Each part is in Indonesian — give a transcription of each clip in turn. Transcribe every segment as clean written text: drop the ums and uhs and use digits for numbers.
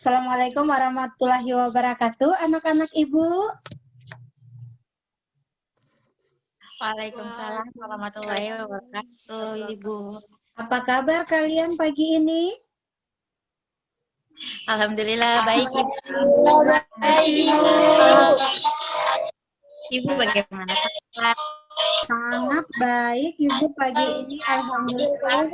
Assalamualaikum warahmatullahi wabarakatuh, anak-anak Ibu. Waalaikumsalam warahmatullahi wabarakatuh, Ibu. Apa kabar kalian pagi ini? Alhamdulillah baik, Ibu. Baik, Ibu. Ibu bagaimana kabar? Sangat baik Ibu pagi ini, alhamdulillah.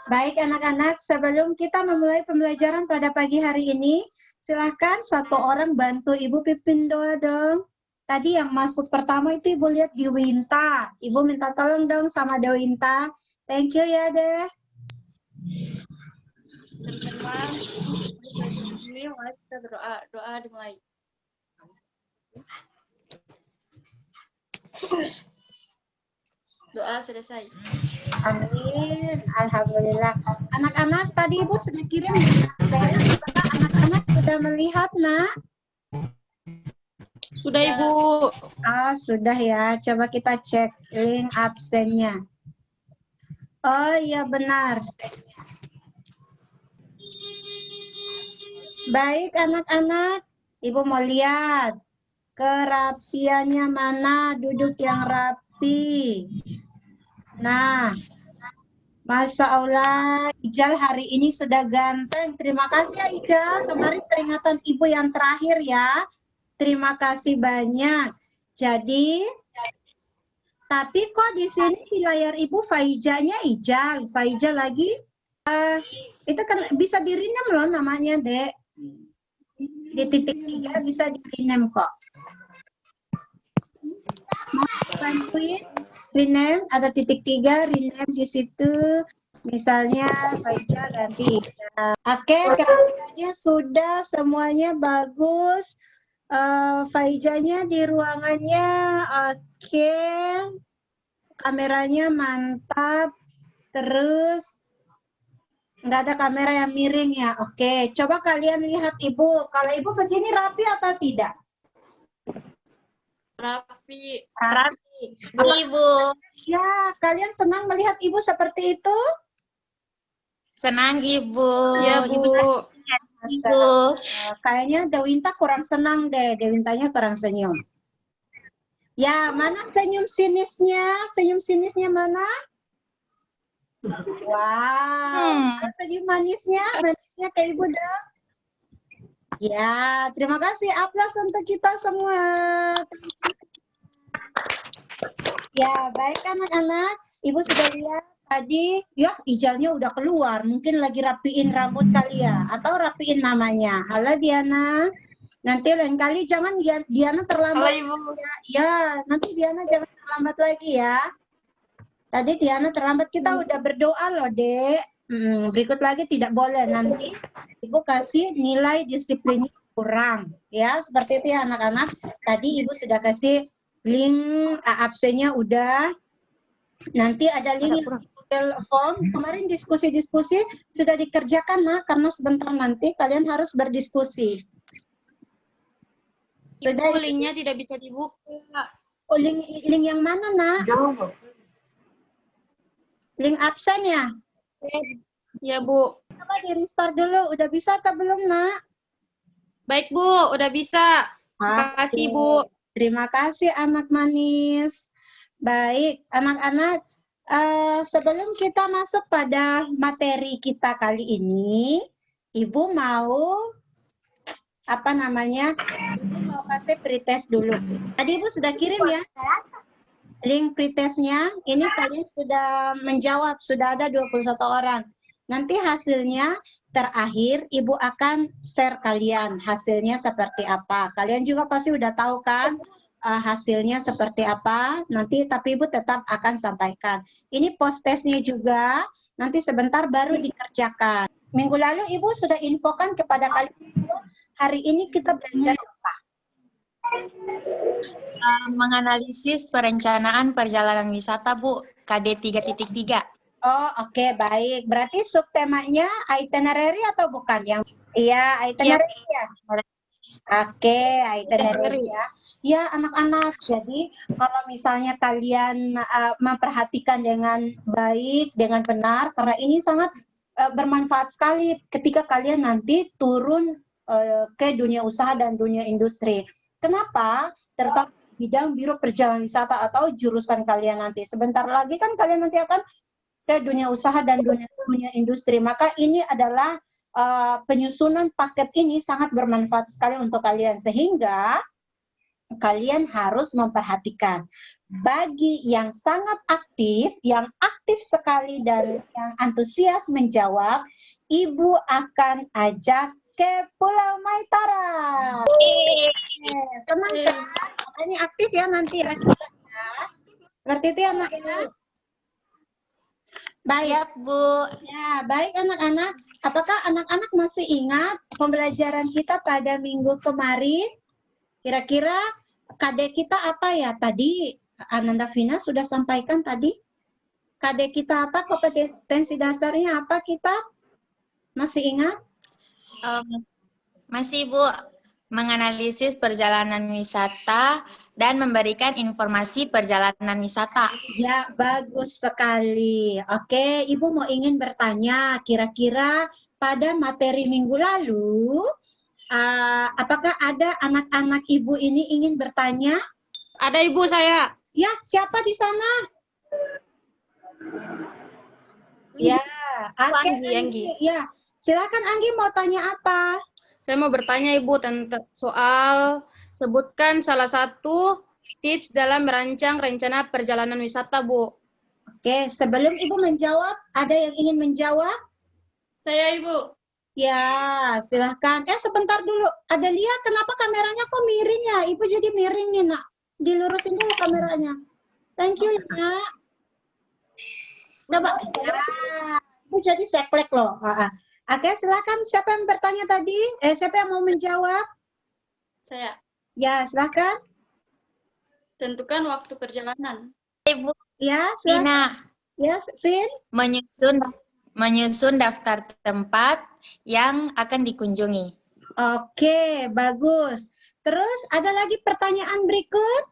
Baik anak-anak, sebelum kita memulai pembelajaran pada pagi hari ini, silahkan satu orang bantu Ibu pimpin doa dong. Tadi yang masuk pertama itu Ibu lihat di Winta. Ibu minta tolong dong sama Dewinta. Thank you ya deh. Teman-teman, mari kita berdoa. Doa dimulai. Doa selesai. Amin, alhamdulillah. Anak-anak tadi Ibu sudah kirim saya, apakah anak-anak sudah melihat nak? Sudah, Ibu. Ah, sudah ya. Coba kita cek link absennya. Oh iya benar. Baik anak-anak, Ibu mau lihat kerapiannya mana, duduk yang rapi. Nah, Masya Allah, Ijal hari ini sudah ganteng. Terima kasih ya Ijal, kemarin peringatan Ibu yang terakhir ya. Terima kasih banyak. Jadi, tapi kok di sini di layar Ibu Faijanya Ijal, Faija lagi. Itu kan bisa di-rename loh namanya, Dek. Di titik 3 bisa di-rename kok. Mau bantuin? Rename, ada titik 3, rename di situ. Misalnya Faija ganti Ijal. Oke, kerapiannya sudah, semuanya bagus. Faijanya di ruangannya oke. Kameranya mantap. Terus nggak ada kamera yang miring ya. Oke, coba kalian lihat Ibu. Kalau Ibu begini rapi atau tidak? Rapi. Rapi. Ibu. Ya, kalian senang melihat Ibu seperti itu? Senang, Ibu. Ya, Bu. Ibu. Kayaknya Dewinta kurang senang deh. Dewintanya kurang senyum. Ya, mana senyum sinisnya? Senyum sinisnya mana? Wow, senyum manisnya ke Ibu dong. Ya, terima kasih. Aplaus untuk kita semua. Ya, baik anak-anak. Ibu sudah lihat tadi, ya Ijalnya udah keluar. Mungkin lagi rapiin rambut kali ya, atau rapiin namanya. Halo Diana. Nanti lain kali jangan Diana terlambat. Halo, Ibu. Ya, nanti Diana jangan terlambat lagi ya. Tadi Diana terlambat, kita udah berdoa loh, Dek. Berikut lagi tidak boleh, nanti Ibu kasih nilai disiplinnya kurang. Ya, seperti itu ya anak-anak. Tadi Ibu sudah kasih link absennya udah. Nanti ada link Google Form. Kemarin diskusi-diskusi sudah dikerjakan, nah, karena sebentar nanti kalian harus berdiskusi. Ibu, linknya tidak bisa dibuka. Oh, link yang mana, nak? Link absen ya? Ya, Bu. Coba di restart dulu. Udah bisa atau belum, nak? Baik, Bu. Udah bisa. Terima kasih, Oke. Bu. Terima kasih, anak manis. Baik, anak-anak. Sebelum kita masuk pada materi kita kali ini, Ibu mau apa namanya? Ibu mau kasih pretest dulu. Tadi Ibu sudah kirim ya? Link pretestnya, ini kalian sudah menjawab, sudah ada 21 orang. Nanti hasilnya terakhir Ibu akan share kalian hasilnya seperti apa. Kalian juga pasti udah tahu kan hasilnya seperti apa. Nanti tapi Ibu tetap akan sampaikan. Ini post testnya juga, nanti sebentar baru dikerjakan. Minggu lalu Ibu sudah infokan kepada kalian, hari ini kita belajar apa? Menganalisis perencanaan perjalanan wisata, Bu, KD 3.3. Oh, oke, baik. Berarti subtemanya itinerary atau bukan? Yang iya, itinerary ya. Oke, itinerary ya. Ya, anak-anak. Jadi, kalau misalnya kalian memperhatikan dengan baik, dengan benar, karena ini sangat bermanfaat sekali ketika kalian nanti turun ke dunia usaha dan dunia industri. Kenapa? Terutama bidang biro perjalanan wisata atau jurusan kalian nanti. Sebentar lagi kan kalian nanti akan ke dunia usaha dan dunia industri. Maka ini adalah penyusunan paket ini sangat bermanfaat sekali untuk kalian, sehingga kalian harus memperhatikan. Bagi yang sangat aktif, yang aktif sekali dan yang antusias menjawab, Ibu akan ajak ke Pulau Maitara. Senang kan? Ini aktif ya nanti ya. Seperti itu ya Nak ya. Baik. Siap, Bu. Ya, baik anak-anak. Apakah anak-anak masih ingat pembelajaran kita pada minggu kemarin? Kira-kira KD kita apa ya tadi? Ananda Vina sudah sampaikan tadi. KD kita apa? Kompetensi dasarnya apa kita? Masih ingat? Masih, Bu. Menganalisis perjalanan wisata dan memberikan informasi perjalanan wisata. Ya, bagus sekali. Oke, Ibu mau ingin bertanya, kira-kira pada materi minggu lalu, apakah ada anak-anak Ibu ini ingin bertanya? Ada Ibu saya. Ya, siapa di sana? Ya, oke, Anggi. Ya, silakan Anggi mau tanya apa? Saya mau bertanya Ibu tentang soal sebutkan salah satu tips dalam merancang rencana perjalanan wisata, Bu. Oke, sebelum Ibu menjawab, ada yang ingin menjawab? Saya Ibu. Ya, silahkan. Sebentar dulu. Ada lihat kenapa kameranya kok miring ya? Ibu jadi miring nih, Nak. Dilurusin dulu kameranya. Thank you, ya, Nak. Coba. Ya, Ibu jadi seklek loh. Oke, silakan. Siapa yang bertanya tadi? Siapa yang mau menjawab? Saya. Ya, silakan. Tentukan waktu perjalanan. Ibu Ya, silakan. Vina, Ya, Vin. menyusun daftar tempat yang akan dikunjungi. Oke, bagus. Terus ada lagi pertanyaan berikut?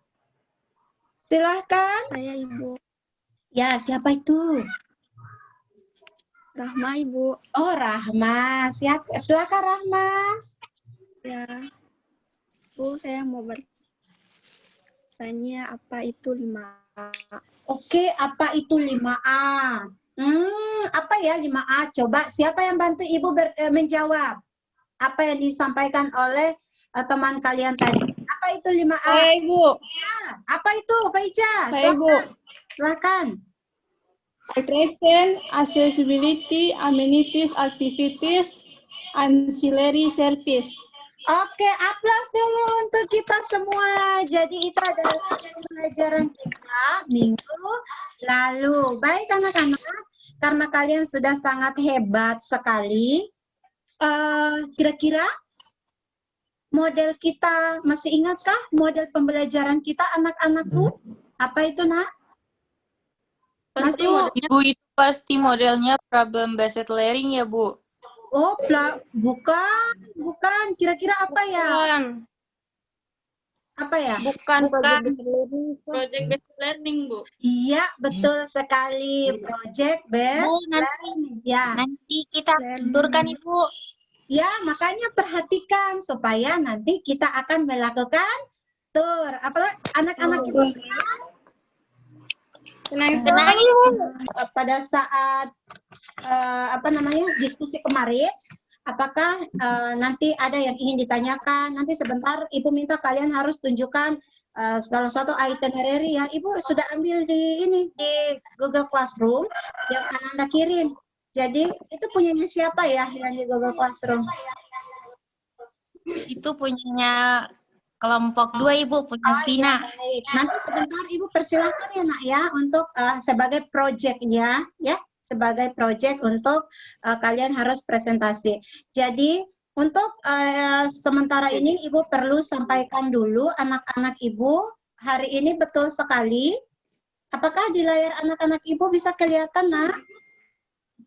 Silahkan. Saya Ibu. Ya, siapa itu? Rahma Ibu. Oh, Rahma. Silakan Rahma. Ya. Bu, saya mau bertanya apa itu 5A? Oke, apa itu 5A? Apa ya 5A? Coba siapa yang bantu Ibu menjawab? Apa yang disampaikan oleh teman kalian tadi? Apa itu 5A? Saya Ibu. Ya, apa itu, Faiza? Saya Ibu. Silakan. Attraction, accessibility, amenities, activities, ancillary service. Oke, aplaus dulu untuk kita semua. Jadi itu adalah pelajaran kita minggu lalu. Baik anak-anak, karena kalian sudah sangat hebat sekali. Kira-kira model kita masih ingatkah model pembelajaran kita anak-anakku? Apa itu, Nak? Pasti Masuk. Ibu itu pasti modelnya problem based learning ya, Bu? Oh, bukan. Kira-kira apa ya? Bukan. Apa ya? Bukan. Project based learning, Bu. Iya, betul sekali. Project based Bu, learning. Ya. nanti kita aturkan, Ibu. Ya, makanya perhatikan supaya nanti kita akan melakukan tour. Apalagi anak-anak itu Senang pada saat diskusi kemarin, apakah nanti ada yang ingin ditanyakan? Nanti sebentar Ibu minta kalian harus tunjukkan salah satu itinerary ya. Ibu sudah ambil di Google Classroom yang Anda kirim. Jadi itu punyanya siapa ya yang di Google Classroom? Itu punyanya kelompok 2, Ibu, punya Vina. Baik. Nanti sebentar Ibu persilahkan ya Nak ya untuk sebagai project-nya ya, sebagai project untuk kalian harus presentasi. Jadi untuk sementara ini Ibu perlu sampaikan dulu anak-anak Ibu hari ini betul sekali. Apakah di layar anak-anak Ibu bisa kelihatan, Nak?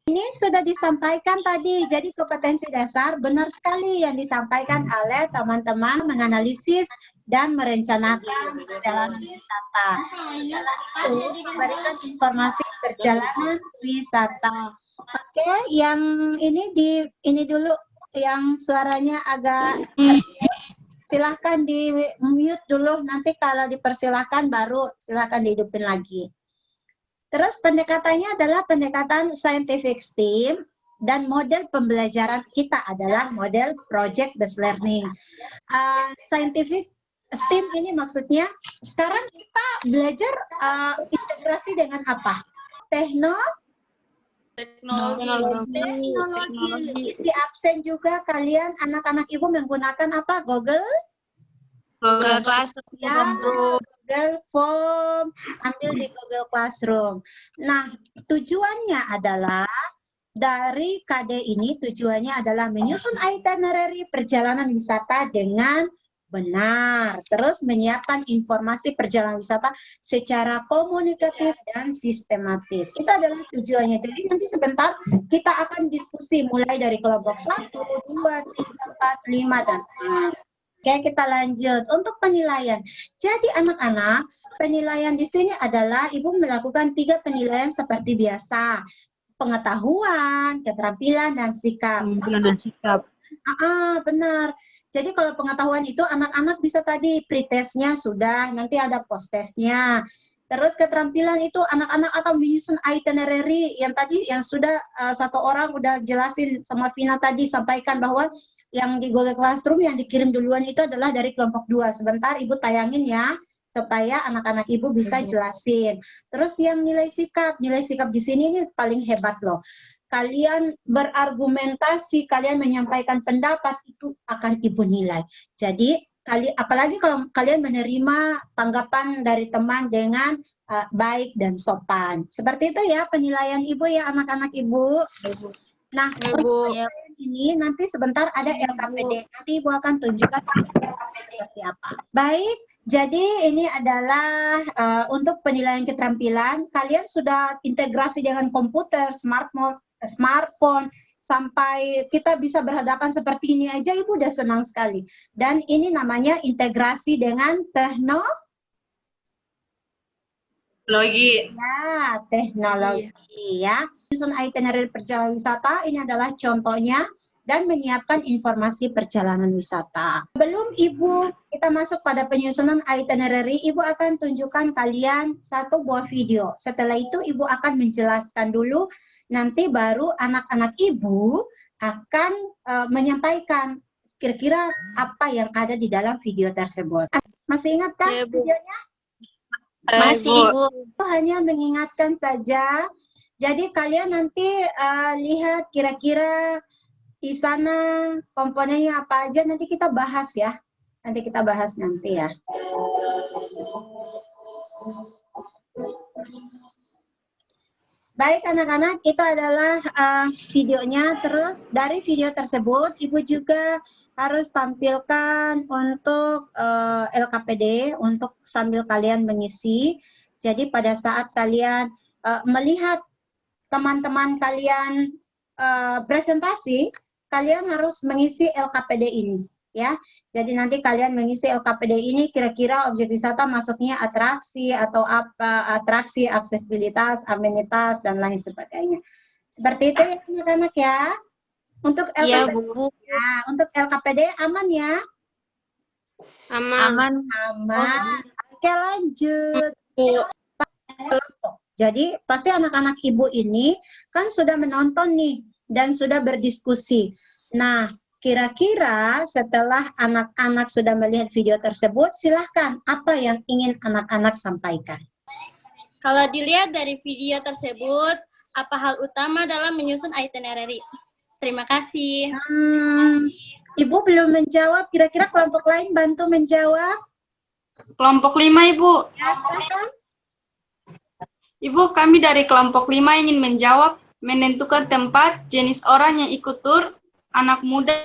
Ini sudah disampaikan tadi, jadi kompetensi dasar benar sekali yang disampaikan oleh teman-teman menganalisis dan merencanakan perjalanan wisata. Setelah itu, memberikan informasi perjalanan wisata. Oke, yang ini dulu yang suaranya agak silahkan di mute dulu, nanti kalau dipersilahkan baru silahkan dihidupin lagi. Terus pendekatannya adalah pendekatan scientific STEAM dan model pembelajaran kita adalah model project based learning. Scientific STEAM ini maksudnya sekarang kita belajar integrasi dengan apa? Teknologi. Di absen juga kalian anak-anak ibu menggunakan apa? Google Classroom. ya, Google Form, ambil di Google Classroom. Nah, tujuannya adalah dari KD ini tujuannya adalah menyusun itinerary perjalanan wisata dengan benar, terus menyiapkan informasi perjalanan wisata secara komunikatif dan sistematis. Itu adalah tujuannya. Jadi nanti sebentar kita akan diskusi mulai dari kelompok 1, 2, 3, 4, 5, dan 6. Oke, kita lanjut. Untuk penilaian. Jadi anak-anak, penilaian di sini adalah Ibu melakukan 3 penilaian seperti biasa. Pengetahuan, keterampilan, dan sikap. Benar. Jadi kalau pengetahuan itu anak-anak bisa tadi pretestnya sudah, nanti ada posttestnya. Terus keterampilan itu anak-anak akan menyusun itinerary yang tadi yang sudah satu orang udah jelasin sama Vina tadi, sampaikan bahwa yang di Google Classroom yang dikirim duluan itu adalah dari kelompok 2. Sebentar Ibu tayangin ya supaya anak-anak Ibu bisa jelasin. Terus yang nilai sikap di sini ini paling hebat loh. Kalian berargumentasi, kalian menyampaikan pendapat itu akan Ibu nilai. Jadi apalagi kalau kalian menerima tanggapan dari teman dengan baik dan sopan. Seperti itu ya penilaian Ibu ya anak-anak Ibu. Nah, penilaian ini nanti sebentar ada LKPD. Nanti Ibu akan tunjukkan LKPD seperti apa. Baik. Jadi ini adalah untuk penilaian keterampilan. Kalian sudah integrasi dengan komputer, smartphone, sampai kita bisa berhadapan seperti ini aja, Ibu udah senang sekali. Dan ini namanya integrasi dengan teknologi. Ya, teknologi ya. Menyusun itinerary perjalanan wisata, ini adalah contohnya. Dan menyiapkan informasi perjalanan wisata. Sebelum Ibu kita masuk pada penyusunan itinerary, Ibu akan tunjukkan kalian 1 buah video. Setelah itu Ibu akan menjelaskan dulu, nanti baru anak-anak Ibu akan menyampaikan kira-kira apa yang ada di dalam video tersebut. Masih ingat kan videonya? Masih, Ibu. Itu hanya mengingatkan saja. Jadi kalian nanti lihat kira-kira di sana komponennya apa aja, nanti kita bahas ya. Nanti kita bahas nanti ya. Baik anak-anak, itu adalah videonya. Terus dari video tersebut, Ibu juga harus tampilkan untuk LKPD, untuk sambil kalian mengisi. Jadi pada saat kalian melihat teman-teman kalian presentasi, kalian harus mengisi LKPD ini. Ya, jadi nanti kalian mengisi LKPD ini kira-kira objek wisata masuknya atraksi atau apa, atraksi, aksesibilitas, amenitas dan lain sebagainya. Seperti itu ya anak-anak ya. Untuk LKPD, Iya, Bu. ya, untuk LKPD aman ya? Aman. Aman. Oke lanjut. Jadi pasti anak-anak Ibu ini kan sudah menonton nih dan sudah berdiskusi. Nah, kira-kira setelah anak-anak sudah melihat video tersebut, silahkan apa yang ingin anak-anak sampaikan. Kalau dilihat dari video tersebut, apa hal utama dalam menyusun itinerary? Terima kasih. Ibu belum menjawab, kira-kira kelompok lain bantu menjawab. Kelompok 5, Ibu. Ya, silakan. Ibu, kami dari kelompok 5 ingin menjawab, menentukan tempat, jenis orang yang ikut tur, anak muda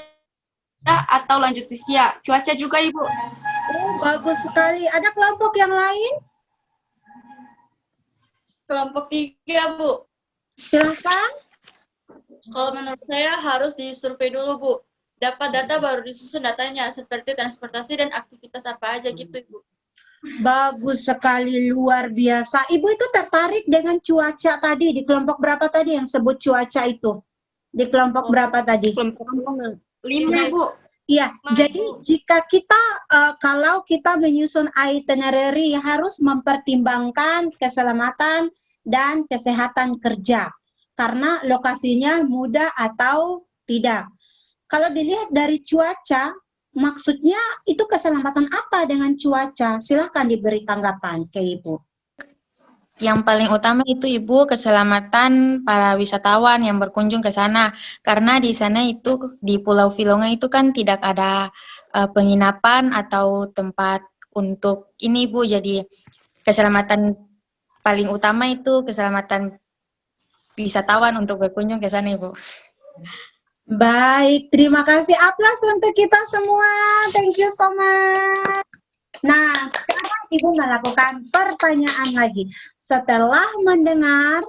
atau lanjut usia. Cuaca juga, Ibu. Oh, bagus sekali. Ada kelompok yang lain? Kelompok 3, Bu. Silahkan. Kalau menurut saya harus disurvei dulu, Bu. Dapat data baru disusun datanya, seperti transportasi dan aktivitas apa aja gitu, Ibu. Bagus sekali, luar biasa. Ibu itu tertarik dengan cuaca tadi, di kelompok berapa tadi yang sebut cuaca itu? Di kelompok berapa tadi? 5, Bu. Iya, jadi jika kita kalau kita menyusun itinerary harus mempertimbangkan keselamatan dan kesehatan kerja karena lokasinya mudah atau tidak. Kalau dilihat dari cuaca, maksudnya itu keselamatan apa dengan cuaca? Silahkan diberi tanggapan ke Ibu. Yang paling utama itu Ibu keselamatan para wisatawan yang berkunjung ke sana. Karena di sana itu di Pulau Filonga itu kan tidak ada penginapan atau tempat untuk ini Ibu. Jadi keselamatan paling utama itu keselamatan wisatawan untuk berkunjung ke sana Ibu. Baik, terima kasih. Aplaus untuk kita semua. Thank you so much. Nah, sekarang Ibu melakukan pertanyaan lagi. Setelah mendengar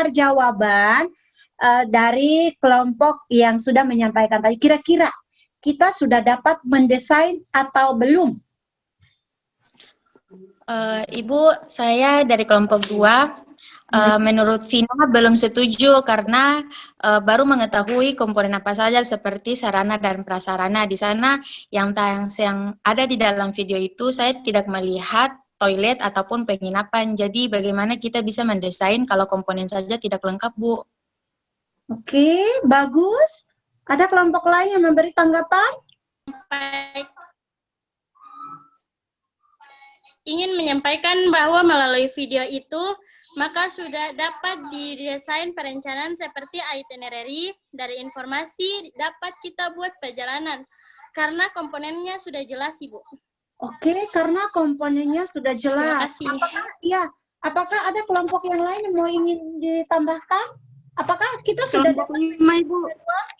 jawaban dari kelompok yang sudah menyampaikan tadi, kira-kira kita sudah dapat mendesain atau belum? Ibu, saya dari kelompok 2. Menurut Vina belum setuju karena baru mengetahui komponen apa saja seperti sarana dan prasarana. Di sana yang ada di dalam video itu saya tidak melihat toilet ataupun penginapan. Jadi bagaimana kita bisa mendesain kalau komponen saja tidak lengkap, Bu? Oke, bagus. Ada kelompok lain yang memberi tanggapan? Ingin menyampaikan bahwa melalui video itu maka sudah dapat didesain perencanaan seperti itinerary dari informasi dapat kita buat perjalanan karena komponennya sudah jelas, Ibu. Oke, karena komponennya sudah jelas. Terima kasih. Apakah ada kelompok yang lain yang mau ingin ditambahkan? Apakah kita sudah Kelompok dapat 5, Ibu.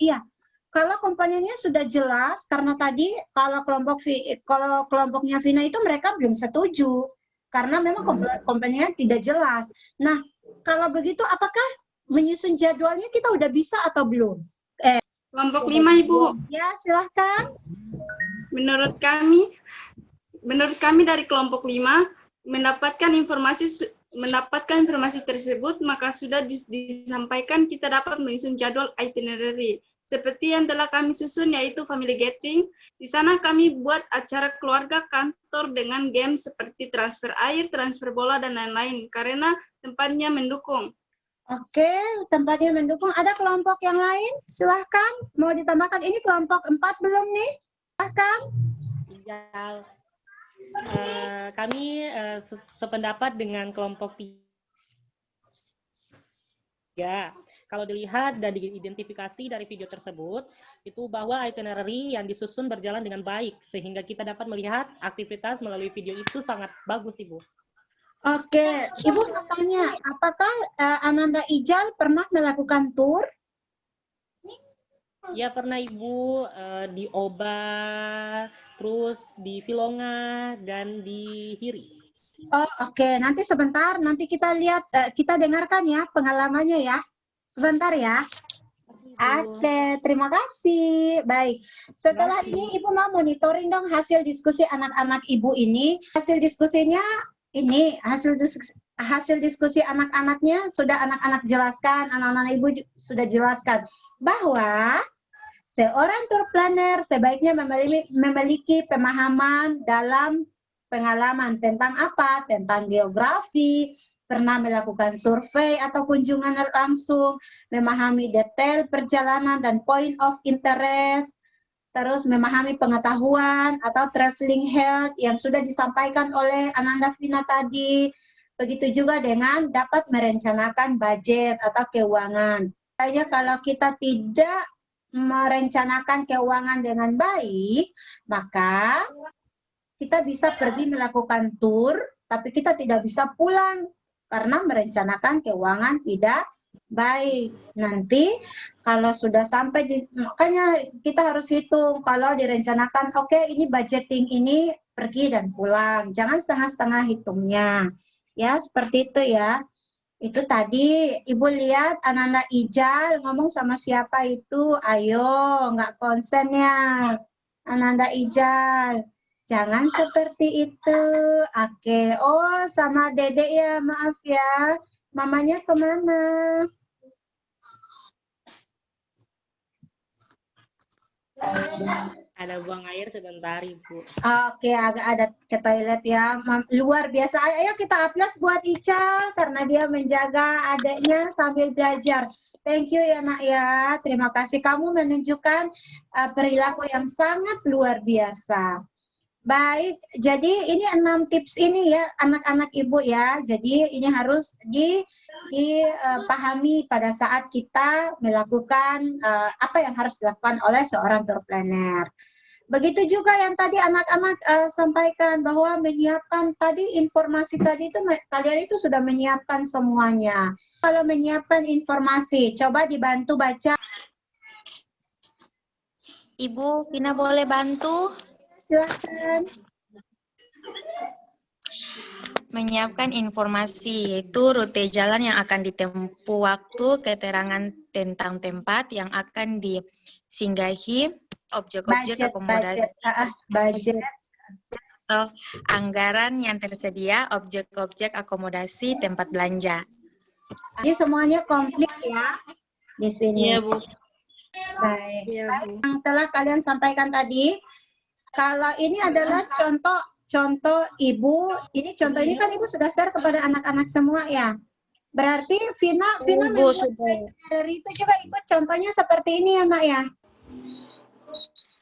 Iya. Kalau komponennya sudah jelas, karena tadi kalau kelompoknya Vina itu mereka belum setuju. Karena memang komponennya tidak jelas. Nah, kalau begitu apakah menyusun jadwalnya kita udah bisa atau belum? Kelompok 5, Ibu. Ya, silahkan. Menurut kami dari kelompok 5 mendapatkan informasi tersebut, maka sudah disampaikan kita dapat menyusun jadwal itinerary. Seperti yang telah kami susun, yaitu family gathering. Di sana kami buat acara keluarga, kantor dengan game seperti transfer air, transfer bola, dan lain-lain. Karena tempatnya mendukung. Oke, tempatnya mendukung. Ada kelompok yang lain? Silahkan. Mau ditambahkan. Ini kelompok 4 belum nih? Silahkan. Ya, kami sependapat dengan kelompok 3. Kalau dilihat dan diidentifikasi dari video tersebut, itu bahwa itinerary yang disusun berjalan dengan baik, sehingga kita dapat melihat aktivitas melalui video itu sangat bagus, Ibu. Oke, Ibu mau tanya, apakah Ananda Ijal pernah melakukan tour? Ya, pernah Ibu, di Oba, terus di Filonga, dan di Hiri. Oh, oke. Nanti sebentar, nanti kita lihat, kita dengarkan ya pengalamannya ya. Sebentar ya. Oke, terima kasih. Baik, setelah ini Ibu mau monitoring dong hasil diskusi anak-anak Ibu ini. Hasil diskusinya ini, hasil diskusi anak-anaknya sudah anak-anak jelaskan, anak-anak Ibu sudah jelaskan bahwa seorang tour planner sebaiknya memiliki pemahaman dalam pengalaman tentang apa? Tentang geografi, pernah melakukan survei atau kunjungan langsung, memahami detail perjalanan dan point of interest, terus memahami pengetahuan atau traveling health yang sudah disampaikan oleh Ananda Vina tadi. Begitu juga dengan dapat merencanakan budget atau keuangan. Kayaknya kalau kita tidak merencanakan keuangan dengan baik, maka kita bisa pergi melakukan tour, tapi kita tidak bisa pulang karena merencanakan keuangan tidak baik. Nanti kalau sudah sampai makanya kita harus hitung kalau direncanakan oke, ini budgeting ini pergi dan pulang. Jangan setengah-setengah hitungnya. Ya, seperti itu ya. Itu tadi Ibu lihat Ananda Ijal ngomong sama siapa itu? Ayo, nggak konsen ya. Ananda Ijal. Jangan seperti itu. Oke. Oh, sama Dedek ya. Maaf ya. Mamanya kemana? Ada buang air sebentar, Ibu. Oke, agak ada ke toilet ya. Luar biasa. Ayo kita aplaus buat Ica karena dia menjaga adiknya sambil belajar. Thank you ya nak ya. Terima kasih kamu menunjukkan perilaku yang sangat luar biasa. Baik, jadi ini 6 tips ini ya anak-anak ibu ya. Jadi ini harus dipahami pada saat kita melakukan apa yang harus dilakukan oleh seorang tour planner. Begitu juga yang tadi anak-anak sampaikan bahwa menyiapkan tadi informasi tadi itu kalian itu sudah menyiapkan semuanya. Kalau menyiapkan informasi, coba dibantu baca. Ibu Vina boleh bantu? Silakan. Menyiapkan informasi, yaitu rute jalan yang akan ditempuh, waktu, keterangan tentang tempat yang akan disinggahi, objek-objek akomodasi, budget. atau anggaran yang tersedia, objek-objek akomodasi, tempat belanja. Jadi semuanya komplit ya di sini. Iya, Bu. Baik. Iya, Bu. Yang telah kalian sampaikan tadi, kalau ini adalah contoh ibu, ini contoh ini kan ibu sudah share kepada anak-anak semua ya. Berarti Vina Bu, membuat sudah. dari itu juga ibu contohnya seperti ini ya nak ya.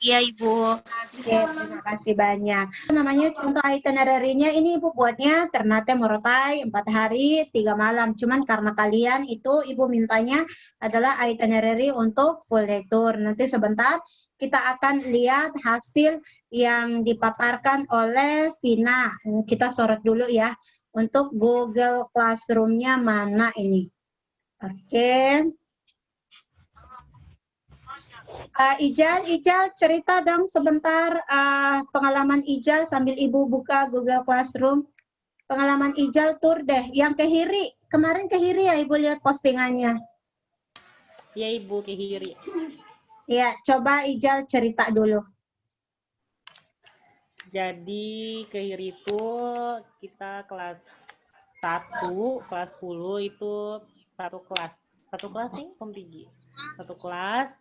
Iya, Ibu. Oke, terima kasih banyak. Namanya contoh itinerary-nya ini ibu buatnya Ternate Morotai 4 hari 3 malam. Cuman karena kalian itu ibu mintanya adalah itinerary untuk full day tour. Nanti sebentar kita akan lihat hasil yang dipaparkan oleh Vina. Kita sorot dulu ya untuk Google Classroom-nya mana ini. Oke. Ijal cerita dong sebentar pengalaman Ijal sambil ibu buka Google Classroom. Pengalaman Ijal tour deh, yang ke Hiri. Kemarin ke Hiri ya ibu lihat postingannya. Ya Ibu, ke Hiri. Ya, coba Ijal cerita dulu. Jadi ke Hiri itu kita kelas 1, kelas 10 itu satu kelas sih, tinggi. Satu kelas.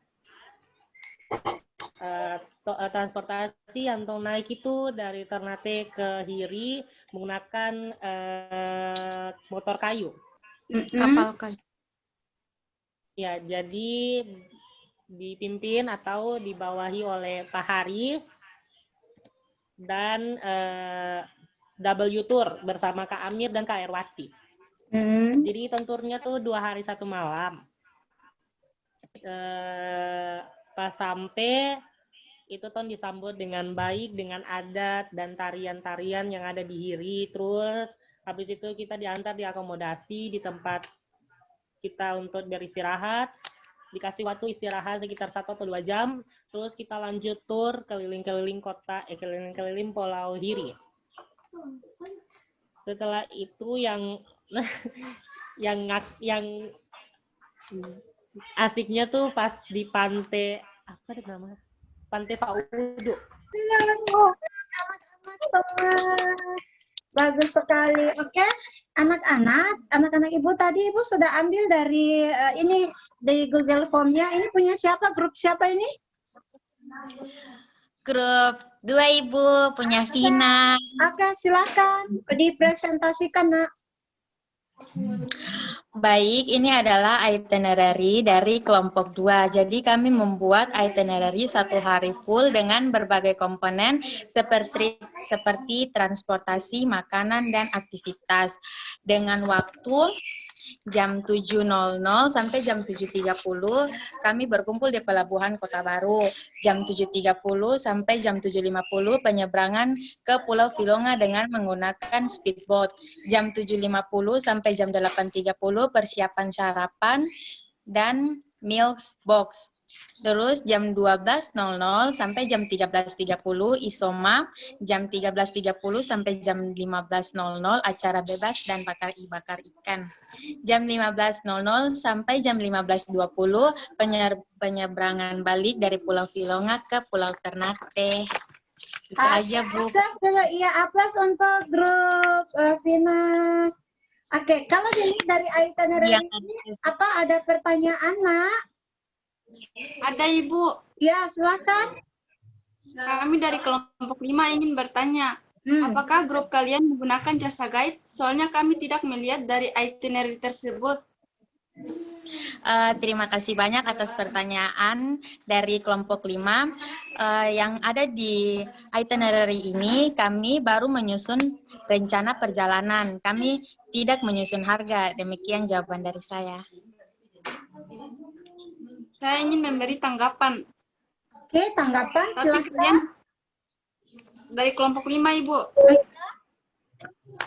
Transportasi yang naik itu dari Ternate ke Hiri menggunakan motor kayu. Kapal kayu. Ya, jadi dipimpin atau dibawahi oleh Pak Haris dan W Tour bersama Kak Amir dan Kak Erwati. Jadi turnya tuh 2 hari 1 malam. Pas sampai itu disambut dengan baik dengan adat dan tarian-tarian yang ada di Hiri. Terus habis itu kita diantar di akomodasi di tempat kita untuk beristirahat. Dikasih waktu istirahat sekitar 1 atau 2 jam. Terus kita lanjut tur keliling-keliling kota, keliling-keliling Pulau Hiri. Setelah itu yang asiknya tuh pas di pantai apa namanya? Pantai Faudo. Anak-anak semua. Bagus sekali. Oke, anak-anak ibu tadi ibu sudah ambil dari ini dari Google Form-nya. Ini punya siapa? Grup siapa ini? Grup 2 Ibu, punya Vina. Oke, silakan dipresentasikan nak. Baik, ini adalah itinerary dari kelompok 2. Jadi kami membuat itinerary 1 hari full dengan berbagai komponen seperti transportasi, makanan, dan aktivitas. Dengan waktu jam 7.00 sampai jam 7.30 kami berkumpul di Pelabuhan Kota Baru. Jam 7.30 sampai jam 7.50 penyeberangan ke Pulau Filonga dengan menggunakan speedboat. Jam 7.50 sampai jam 8.30 persiapan sarapan dan milk box. Terus jam 12.00 sampai jam 13.30 isoma, jam 13.30 sampai jam 15.00 acara bebas dan bakar ikan. Jam 15.00 sampai jam 15.20 penyeberangan balik dari Pulau Filonga ke Pulau Ternate. Itu aja, Bu. Aplaus dulu, iya aplaus untuk grup Vina. Oke, kalau dilihat dari itinerary ini, apa ada pertanyaan nak? Ada Ibu, Ya, silakan. kami dari kelompok 5 ingin bertanya, apakah grup kalian menggunakan jasa guide? Soalnya kami tidak melihat dari itinerary tersebut. Terima kasih banyak atas pertanyaan dari kelompok 5. Yang ada di itinerary ini, kami baru menyusun rencana perjalanan. Kami tidak menyusun harga. Demikian jawaban dari saya. Saya ingin memberi tanggapan. Oke, tanggapan Tapi silakan. kalian dari kelompok 5 Ibu.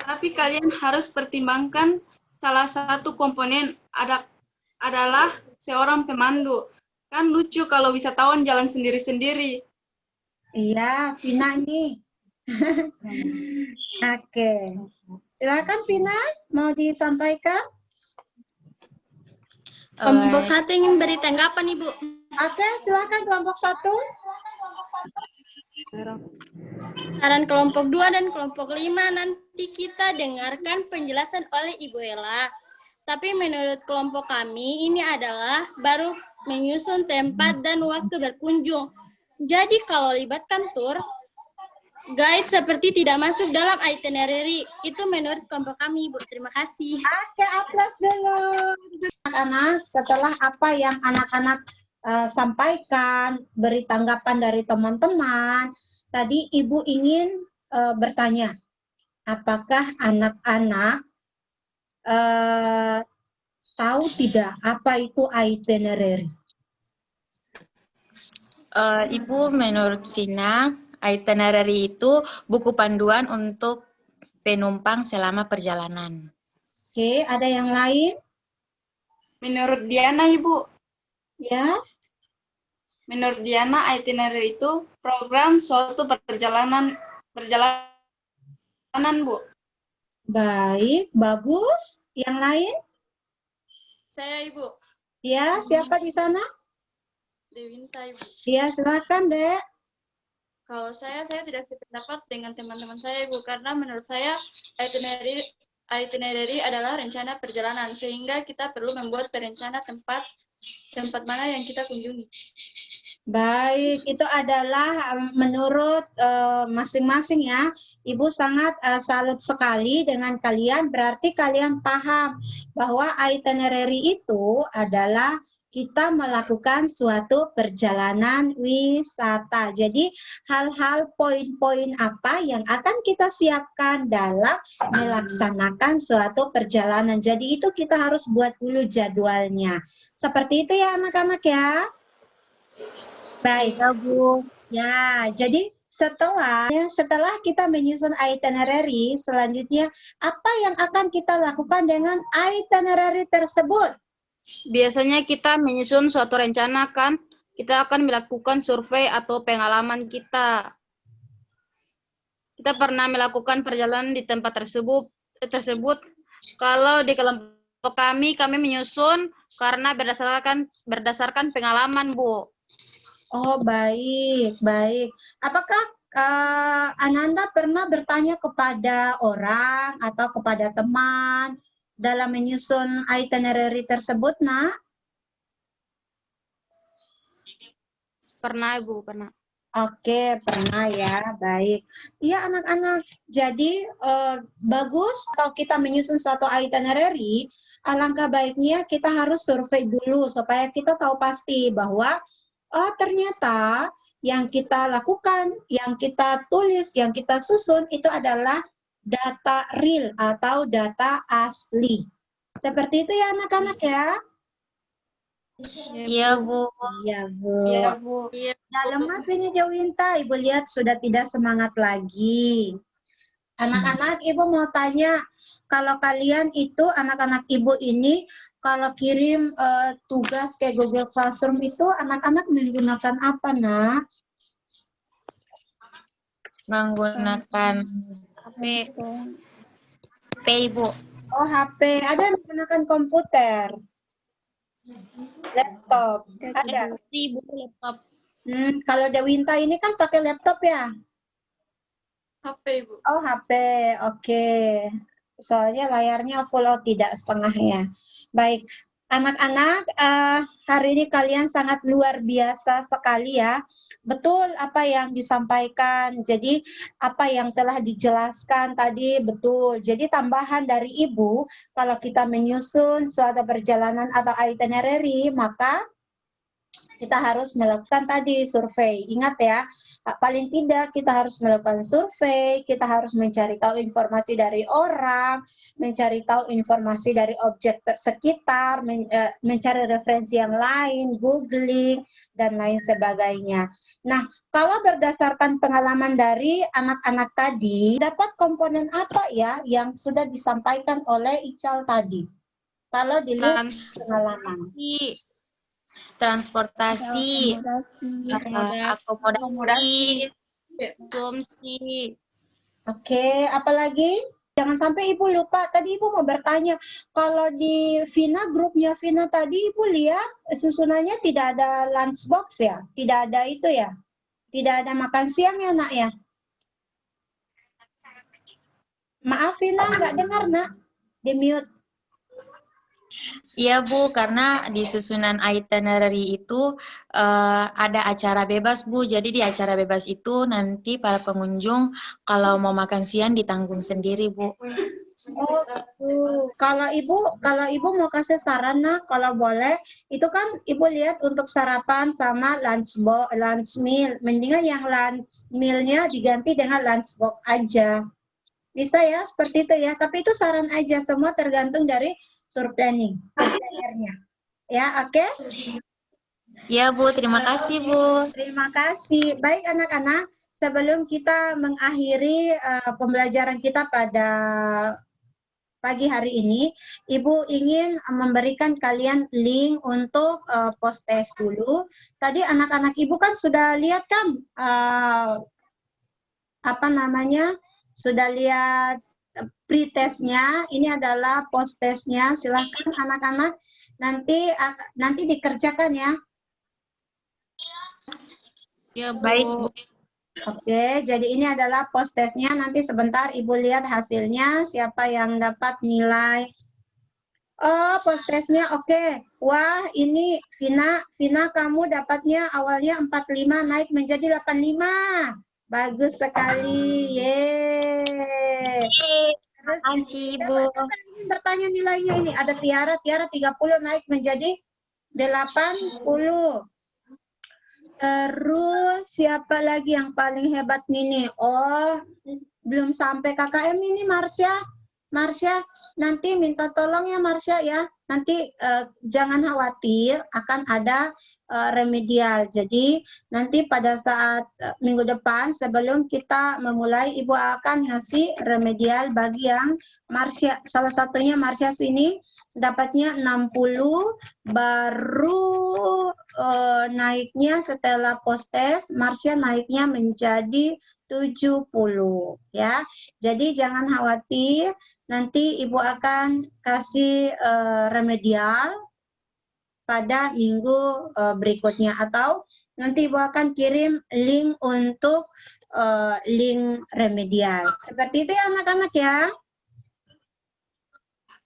Tapi kalian harus pertimbangkan salah satu komponen adalah seorang pemandu. Kan lucu kalau wisatawan jalan sendiri-sendiri. Iya, Vina nih. Oke. Silakan Vina, mau disampaikan? Kelompok 1 ingin beri tanggapan, Ibu. Oke, silakan kelompok 1. Saran kelompok 2 dan kelompok 5 nanti kita dengarkan penjelasan oleh Ibu Ella. Tapi menurut kelompok kami ini adalah baru menyusun tempat dan waktu berkunjung. Jadi kalau libatkan tur, guide seperti tidak masuk dalam itinerary. Itu menurut kelompok kami, Ibu. Terima kasih. Oke, aplaus dulu. Anak-anak, setelah apa yang anak-anak sampaikan, beri tanggapan dari teman-teman, tadi Ibu ingin bertanya, apakah anak-anak tahu tidak apa itu itinerary? Ibu, menurut Vina, itinerary itu buku panduan untuk penumpang selama perjalanan. Oke, ada yang lain? Menurut Diana Ibu, Ya, menurut Diana itinerary itu program suatu perjalanan Bu. baik, bagus. Yang lain? Saya Ibu, Ya, siapa di sana? Dewinta Ibu. Ya, silakan, Dek. Kalau saya tidak sependapat dengan teman-teman saya Ibu, karena menurut saya itinerary adalah rencana perjalanan, sehingga kita perlu membuat perencana tempat mana yang kita kunjungi. Baik, itu adalah menurut masing-masing ya. Ibu sangat salut sekali dengan kalian, berarti kalian paham bahwa itinerary itu adalah kita melakukan suatu perjalanan wisata. Jadi hal-hal poin-poin apa yang akan kita siapkan dalam melaksanakan suatu perjalanan. Jadi itu kita harus buat dulu jadwalnya. Seperti itu ya anak-anak ya. Baik, Bu. Ya, jadi setelah kita menyusun itinerary, selanjutnya apa yang akan kita lakukan dengan itinerary tersebut? Biasanya kita menyusun suatu rencana kan, kita akan melakukan survei atau pengalaman kita. Kita pernah melakukan perjalanan di tempat tersebut. Kalau di kelompok kami menyusun karena berdasarkan pengalaman, Bu. Oh, baik, baik. Apakah Ananda pernah bertanya kepada orang atau kepada teman dalam menyusun itinerary tersebut, Nak? Pernah, Ibu, pernah. Oke, pernah ya, baik. Iya anak-anak, jadi bagus kalau kita menyusun suatu itinerary, alangkah baiknya kita harus survei dulu supaya kita tahu pasti bahwa oh ternyata yang kita lakukan, yang kita tulis, yang kita susun itu adalah data real atau data asli. Seperti itu ya anak-anak ya. Iya, Bu. Iya, Bu. Iya, Bu. Nah, lemas ini Jawinta, Ibu lihat sudah tidak semangat lagi. Anak-anak, Ibu mau tanya, kalau kalian itu, anak-anak Ibu ini, kalau kirim tugas ke Google Classroom itu, anak-anak menggunakan apa, Nak? Menggunakan HP. HP, Bu. Oh, HP. Ada yang menggunakan komputer? Laptop? Ada? Si Bu, laptop. Kalau Dewinta ini kan pakai laptop ya? HP Ibu. Oh, HP. Oke. Soalnya layarnya full, tidak setengah ya. Baik. Anak-anak, hari ini kalian sangat luar biasa sekali ya. Betul apa yang disampaikan. Jadi apa yang telah dijelaskan tadi betul. Jadi tambahan dari Ibu, kalau kita menyusun suatu perjalanan atau itinerary, maka kita harus melakukan tadi survei. Ingat ya, paling tidak kita harus melakukan survei, kita harus mencari tahu informasi dari orang, mencari tahu informasi dari objek sekitar, mencari referensi yang lain, googling, dan lain sebagainya. Nah, kalau berdasarkan pengalaman dari anak-anak tadi, dapat komponen apa ya yang sudah disampaikan oleh Ical tadi? Kalau dilihat pengalaman. Transportasi, akomodasi, konsumsi. Oke, apalagi? Jangan sampai Ibu lupa. Tadi Ibu mau bertanya, kalau di Vina, grupnya Vina tadi Ibu lihat susunannya tidak ada lunchbox ya? Tidak ada itu ya? Tidak ada makan siang ya, Nak ya? Maaf Vina, nggak dengar, Nak. Di mute. Iya Bu, karena di susunan itinerary itu ada acara bebas Bu. Jadi di acara bebas itu nanti para pengunjung kalau mau makan siang ditanggung sendiri Bu. Oh, gitu. Kalau Ibu mau kasih saran, Nak, kalau boleh, itu kan Ibu lihat untuk sarapan sama lunch meal. Mendingan yang lunch meal-nya diganti dengan lunchbox aja. Bisa ya, seperti itu ya. Tapi itu saran aja, semua tergantung dari tour planner-nya. Ya, oke? Iya Bu, terima kasih Bu. Terima kasih. Baik anak-anak, sebelum kita mengakhiri pembelajaran kita pada pagi hari ini, Ibu ingin memberikan kalian link untuk post test dulu. Tadi anak-anak Ibu kan sudah lihat kan apa namanya? Sudah lihat pre-testnya. Ini adalah post testnya. Silahkan anak-anak nanti dikerjakan ya. Ya, Bu. Baik Bu. Oke, jadi ini adalah post testnya. Nanti sebentar Ibu lihat hasilnya, siapa yang dapat nilai. Oh, post testnya oke. Wah, ini Vina kamu dapatnya awalnya 45 naik menjadi 85. Bagus sekali. Yeay. Terus Makasih Bu. siapa yang ingin bertanya nilainya ini? Ada Tiara 30 naik menjadi 80. Terus siapa lagi yang paling hebat nih? Oh, belum sampai KKM ini Marsha. Marsha, nanti minta tolong ya Marsha ya. Nanti jangan khawatir, akan ada remedial. Jadi nanti pada saat minggu depan sebelum kita memulai, Ibu akan ngasih remedial bagi yang Marsha. Salah satunya Marsha sini dapatnya 60, baru naiknya setelah post test, Marsha naiknya menjadi 70 ya. Jadi jangan khawatir, nanti Ibu akan kasih remedial pada minggu berikutnya, atau nanti Ibu akan kirim link untuk link remedial. Seperti itu ya anak-anak ya.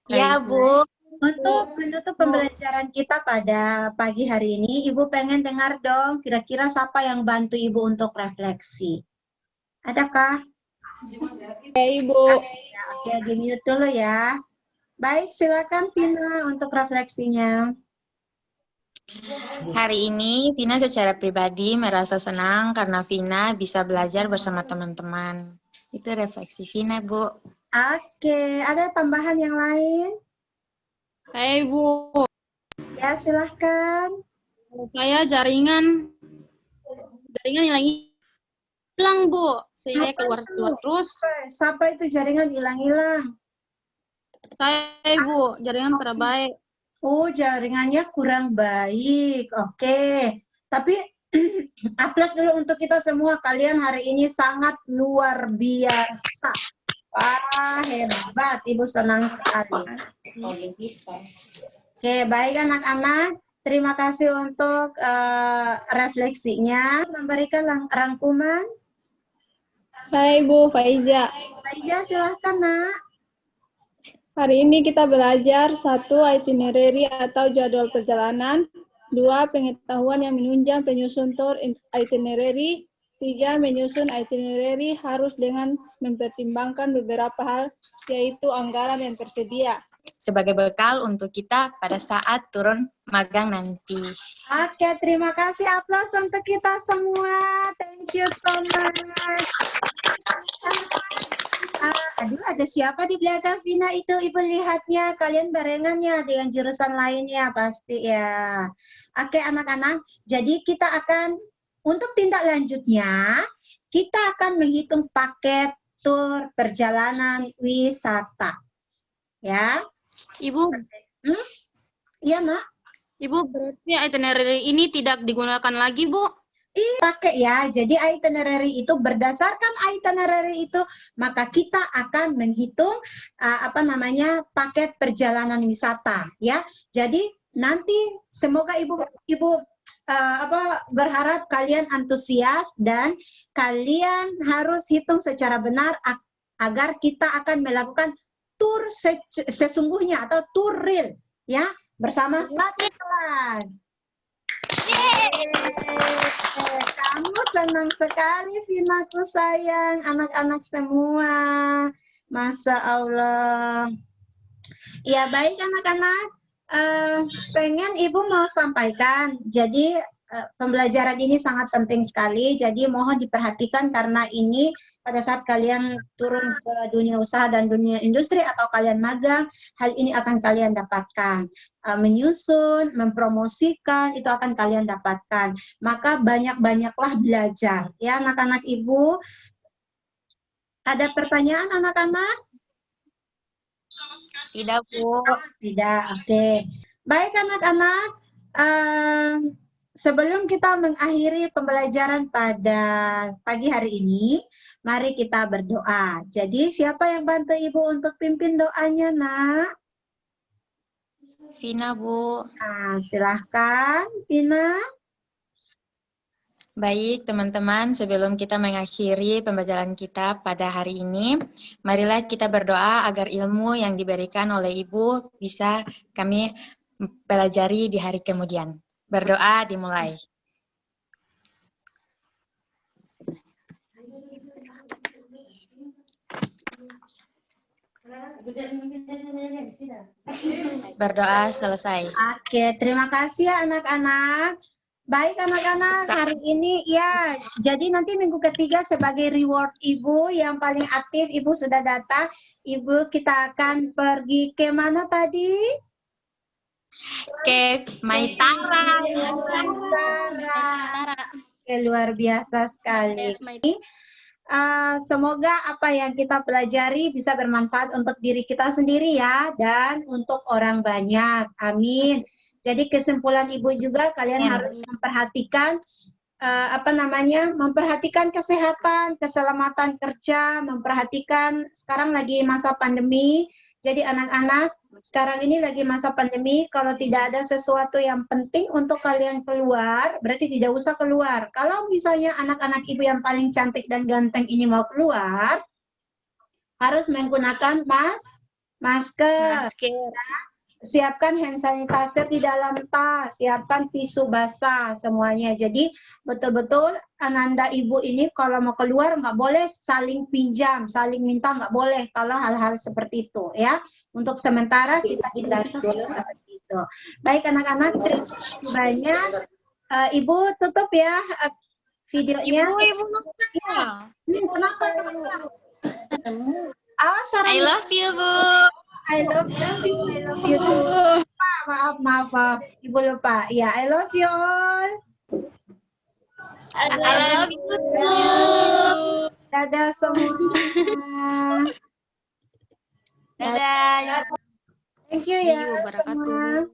Ya Bu. Untuk menutup pembelajaran kita pada pagi hari ini, Ibu pengen dengar dong kira-kira siapa yang bantu Ibu untuk refleksi. Adakah? Ya, Ibu. Ya, oke, di mute dulu ya. Baik, silakan Vina untuk refleksinya. Hari ini Vina secara pribadi merasa senang karena Vina bisa belajar bersama teman-teman. Itu refleksi Vina Bu. Oke, ada tambahan yang lain? Hai, Bu. Ya, silahkan. Saya jaringan hilang, Bu. Saya keluar terus. Siapa itu jaringan hilang-hilang? Saya, Bu, jaringan terbaik. Oh, jaringannya kurang baik. Oke. Tapi aplaus dulu untuk kita semua. Kalian hari ini sangat luar biasa. Wah, hebat. Ibu senang sekali. Oke, baik anak-anak. Terima kasih untuk refleksinya. Memberikan rangkuman. Saya Ibu Faiza. Faiza, silahkan, Nak. Hari ini kita belajar 1. Itinerary atau jadwal perjalanan, 2. Pengetahuan yang menunjang penyusun tour itinerary, 3. Menyusun itinerary harus dengan mempertimbangkan beberapa hal, yaitu anggaran yang tersedia. Sebagai bekal untuk kita pada saat turun magang nanti. Oke, terima kasih. Aplaus untuk kita semua. Thank you so much. Aduh, ada siapa di belakang Vina itu? Ibu lihatnya, kalian barengannya dengan jurusan lainnya pasti ya. Oke, anak-anak. Jadi kita akan, untuk tindak lanjutnya, kita akan menghitung paket tur perjalanan wisata. Ya. Ibu, Iya, Nak? Ibu berarti itinerary ini tidak digunakan lagi, Bu? Pakai ya, jadi itinerary itu berdasarkan itinerary itu maka kita akan menghitung paket perjalanan wisata ya. Jadi nanti semoga ibu berharap kalian antusias dan kalian harus hitung secara benar agar kita akan melakukan tur sesungguhnya atau tur real ya bersama satu kelas. Kamu senang sekali, Vinaku sayang, anak-anak semua. Masya Allah. Ya baik anak-anak, pengen Ibu mau sampaikan. Jadi pembelajaran ini sangat penting sekali. Jadi mohon diperhatikan karena ini pada saat kalian turun ke dunia usaha dan dunia industri atau kalian magang, hal ini akan kalian dapatkan. Menyusun, mempromosikan, itu akan kalian dapatkan. Maka banyak-banyaklah belajar. Ya anak-anak Ibu, ada pertanyaan anak-anak? Tidak, Bu. Tidak, oke. Baik anak-anak, sebelum kita mengakhiri pembelajaran pada pagi hari ini, mari kita berdoa. Jadi siapa yang bantu Ibu untuk pimpin doanya, Nak? Vina, Bu. Nah, silahkan, Vina. Baik, teman-teman, sebelum kita mengakhiri pembelajaran kita pada hari ini, marilah kita berdoa agar ilmu yang diberikan oleh Ibu bisa kami pelajari di hari kemudian. Berdoa dimulai. Berdoa selesai. Oke, terima kasih ya anak-anak. Baik anak-anak, hari ini ya, jadi nanti minggu ketiga sebagai reward Ibu yang paling aktif, Ibu sudah datang. Ibu, kita akan pergi ke mana tadi? Ke Maitara. Oke, luar biasa sekali. Semoga apa yang kita pelajari bisa bermanfaat untuk diri kita sendiri ya, dan untuk orang banyak. Amin. Jadi kesimpulan Ibu juga kalian harus memperhatikan memperhatikan kesehatan, keselamatan kerja, memperhatikan sekarang lagi masa pandemi. Jadi anak-anak sekarang ini lagi masa pandemi, kalau tidak ada sesuatu yang penting untuk kalian keluar, berarti tidak usah keluar. Kalau misalnya anak-anak Ibu yang paling cantik dan ganteng ini mau keluar, harus menggunakan masker. Siapkan hand sanitizer di dalam tas, siapkan tisu basah semuanya. Jadi betul-betul Ananda Ibu ini kalau mau keluar nggak boleh saling pinjam, saling minta nggak boleh kalau hal-hal seperti itu ya. Untuk sementara kita hindari dulu seperti itu. Baik anak-anak, terima kasih banyak. Ibu tutup ya videonya. Ibu ya. Kenapa? I love you, Bu. I love you too. Maaf. Ibu lupa. Ya, I love you all. I love you too. Dadah semua. Dadah. Thank you ya semua.